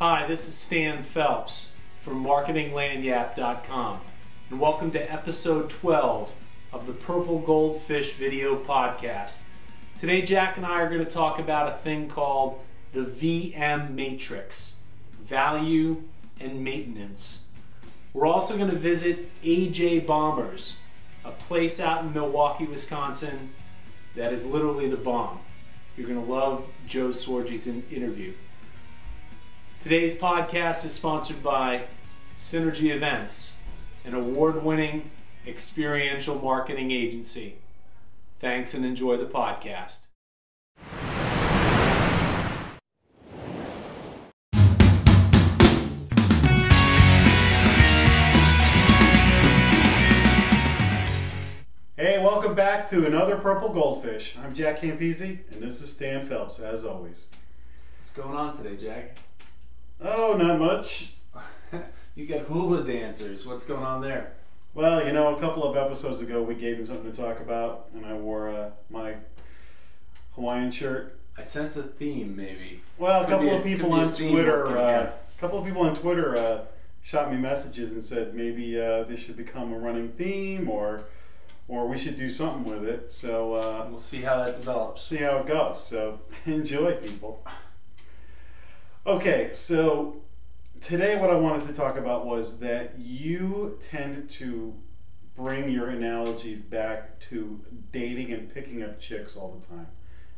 Hi, this is Stan Phelps from marketinglanyap.com, and welcome to episode 12 of the Purple Goldfish video podcast. Today Jack and I are going to talk about a thing called the VM matrix, value and maintenance. We're also going to visit AJ Bombers, a place out in Milwaukee, Wisconsin that is literally the bomb. You're going to love Joe Sorge's interview. Today's podcast is sponsored by Synergy Events, an award-winning experiential marketing agency. Thanks and enjoy the podcast. Hey, welcome back to another Purple Goldfish. I'm Jack Campese, and this is Stan Phelps, as always. What's going on today, Jack? Oh, not much. You got hula dancers. What's going on there? Well, you know, a couple of episodes ago we gave him something to talk about, and I wore my Hawaiian shirt. I sense a theme, maybe. Well, a couple of people on Twitter shot me messages and said maybe this should become a running theme, or we should do something with it. So we'll see how that develops. See how it goes. So enjoy, people. Okay, so today what I wanted to talk about was that you tend to bring your analogies back to dating and picking up chicks all the time,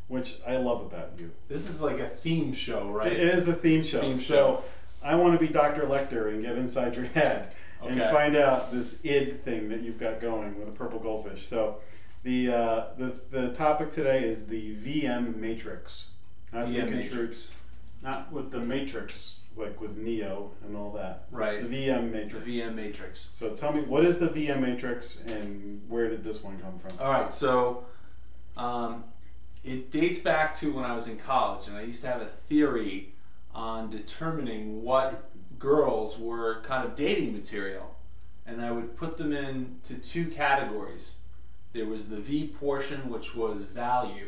which I love about you. This is like a theme show, right? It is a theme show. So I want to be Dr. Lecter and get inside your head and find out this id thing that you've got going with a Purple Goldfish. So the topic today is the VM matrix. VM matrix. Not with the Matrix, like with Neo and all that. Right. It's the VM matrix. The VM matrix. So tell me, what is the VM matrix and where did this one come from? All right, so it dates back to when I was in college, and I used to have a theory on determining what girls were kind of dating material. And I would put them into two categories. There was the V portion, which was value.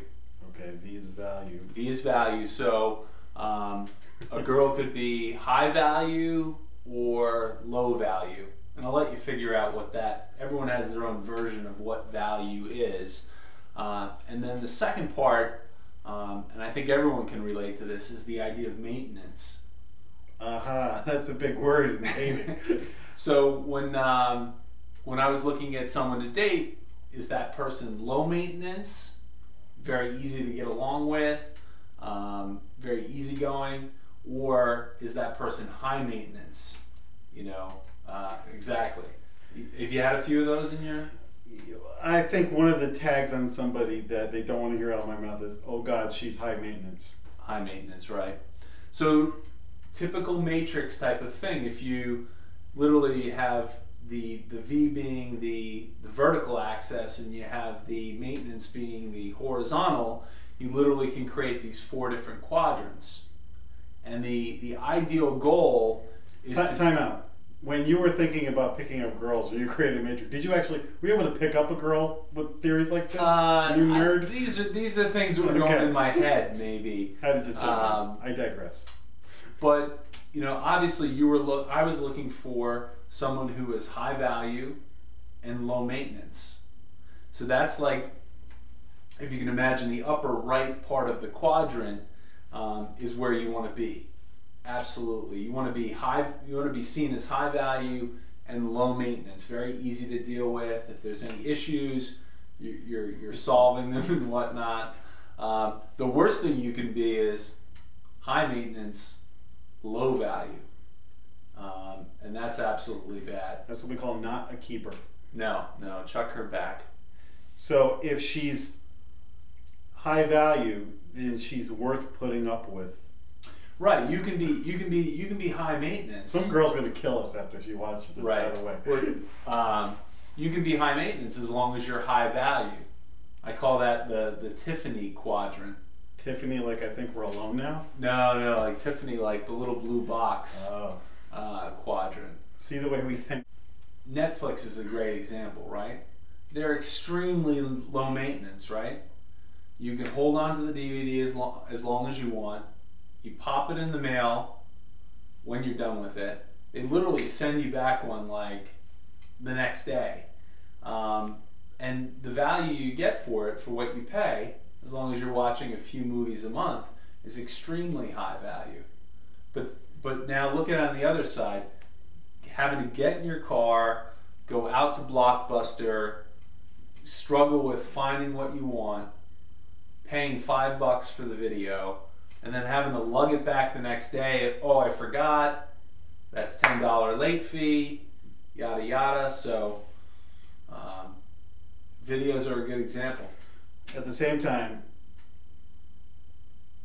Okay, V is value. V is value. So a girl could be high value or low value. And I'll let you figure out what that, everyone has their own version of what value is. And then the second part, and I think everyone can relate to this, is the idea of maintenance. That's a big word in dating. So when I was looking at someone to date, is that person low maintenance, very easy to get along with, very easygoing, or is that person high maintenance? You know, exactly. If you had a few of those in your... I think one of the tags on somebody that they don't want to hear out of my mouth is, oh God, she's high maintenance. High maintenance, right. So typical matrix type of thing, if you literally have the V being the vertical axis and you have the maintenance being the horizontal, you literally can create these four different quadrants. And the ideal goal is Time out. When you were thinking about picking up girls, when you created a matrix, were you able to pick up a girl with theories like this? You nerd? These are things that were going in my head, maybe. I had to just jump in. I digress. But you know, obviously, I was looking for someone who is high value and low maintenance. So that's like, if you can imagine, the upper right part of the quadrant is where you want to be. Absolutely, you want to be high. You want to be seen as high value and low maintenance. Very easy to deal with. If there's any issues, you're solving them and whatnot. The worst thing you can be is high maintenance, low value, and that's absolutely bad. That's what we call not a keeper. No, chuck her back. So if she's high value, then she's worth putting up with. Right, you can be high maintenance. Some girl's gonna kill us after she watches this. Right. By the way. You can be high maintenance as long as you're high value. I call that the Tiffany quadrant. Tiffany, like I think we're alone now? No, like Tiffany, like the little blue box quadrant. See the way we think. Netflix is a great example, right? They're extremely low maintenance, right? You can hold on to the DVD as long as you want. You pop it in the mail, when you're done with it. They literally send you back one like the next day. And the value you get for it, for what you pay, as long as you're watching a few movies a month, is extremely high value. But now look at it on the other side, having to get in your car, go out to Blockbuster, struggle with finding what you want, paying $5 for the video, and then having to lug it back the next day. Oh, I forgot. That's $10 late fee, yada yada. So videos are a good example. At the same time,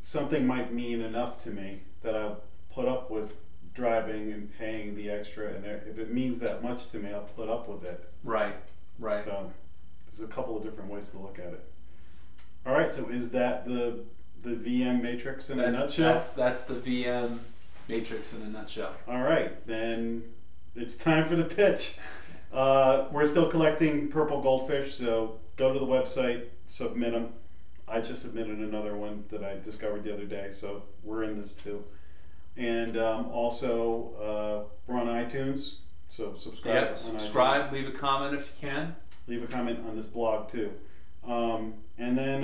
something might mean enough to me that I'll put up with driving and paying the extra, and if it means that much to me, I'll put up with it. Right. So there's a couple of different ways to look at it. All right, so is that the VM matrix in a nutshell? That's the VM matrix in a nutshell. All right, then it's time for the pitch. We're still collecting Purple Goldfish, so go to the website, submit them. I just submitted another one that I discovered the other day, so we're in this too. And also, we're on iTunes, so subscribe. Yep, subscribe, leave a comment if you can. Leave a comment on this blog too. And then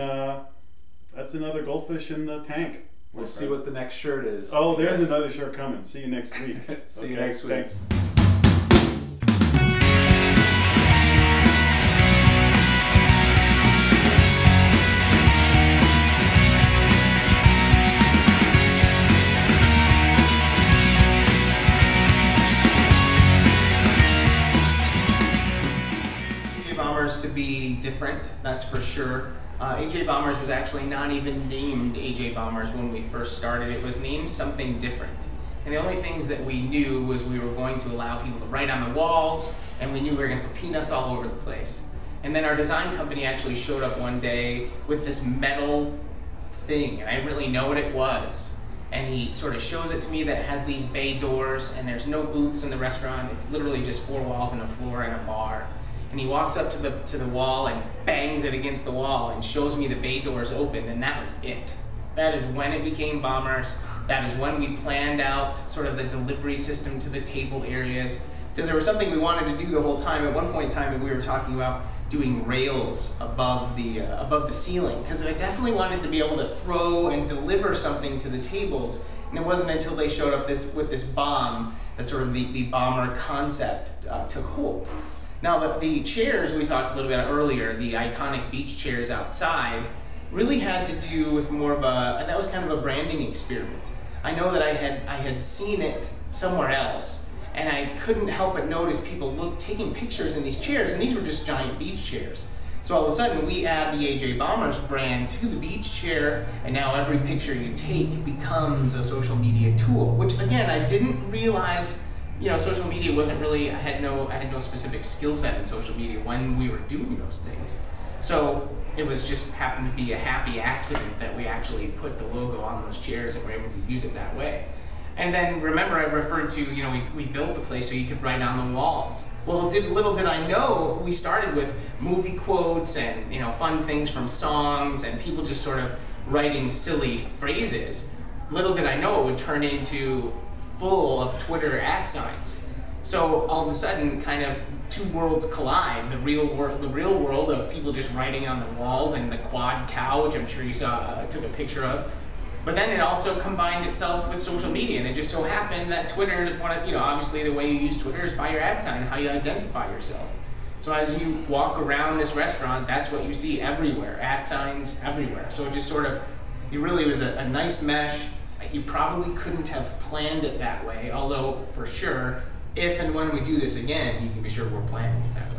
that's another goldfish in the tank. We'll see what the next shirt is. Oh, there's another shirt coming. See you next week. See you next week. Thanks. To be different, that's for sure. AJ Bombers was actually not even named AJ Bombers when we first started. It was named something different. And the only things that we knew was we were going to allow people to write on the walls, and we knew we were going to put peanuts all over the place. And then our design company actually showed up one day with this metal thing, and I didn't really know what it was. And he sort of shows it to me that it has these bay doors, and there's no booths in the restaurant. It's literally just 4 walls and a floor and a bar. And he walks up to the wall and bangs it against the wall and shows me the bay doors open, and that was it. That is when it became Bombers. That is when we planned out sort of the delivery system to the table areas, because there was something we wanted to do the whole time. At one point in time, we were talking about doing rails above the ceiling, because I definitely wanted to be able to throw and deliver something to the tables. And it wasn't until they showed up with this bomb that sort of the bomber concept took hold. Now, the chairs we talked a little bit earlier, the iconic beach chairs outside, really had to do with more of that was kind of a branding experiment. I know that I had seen it somewhere else, and I couldn't help but notice people taking pictures in these chairs, and these were just giant beach chairs. So all of a sudden, we add the AJ Bombers brand to the beach chair, and now every picture you take becomes a social media tool, which again, I didn't realize. Social media wasn't really, I had no specific skill set in social media when we were doing those things. So it was just happened to be a happy accident that we actually put the logo on those chairs and were able to use it that way. And then remember I referred to, we built the place so you could write on the walls. Well, little did I know, we started with movie quotes and fun things from songs and people just sort of writing silly phrases. Little did I know it would turn into full of Twitter @signs. So all of a sudden, kind of two worlds collide. The real world of people just writing on the walls, and the quad cow, which I'm sure you saw, took a picture of. But then it also combined itself with social media, and it just so happened that Twitter, obviously the way you use Twitter is by your @sign, how you identify yourself. So as you walk around this restaurant, that's what you see everywhere, @signs everywhere. So it just sort of, it really was a nice mesh. You probably couldn't have planned it that way, although for sure, if and when we do this again, you can be sure we're planning it that way.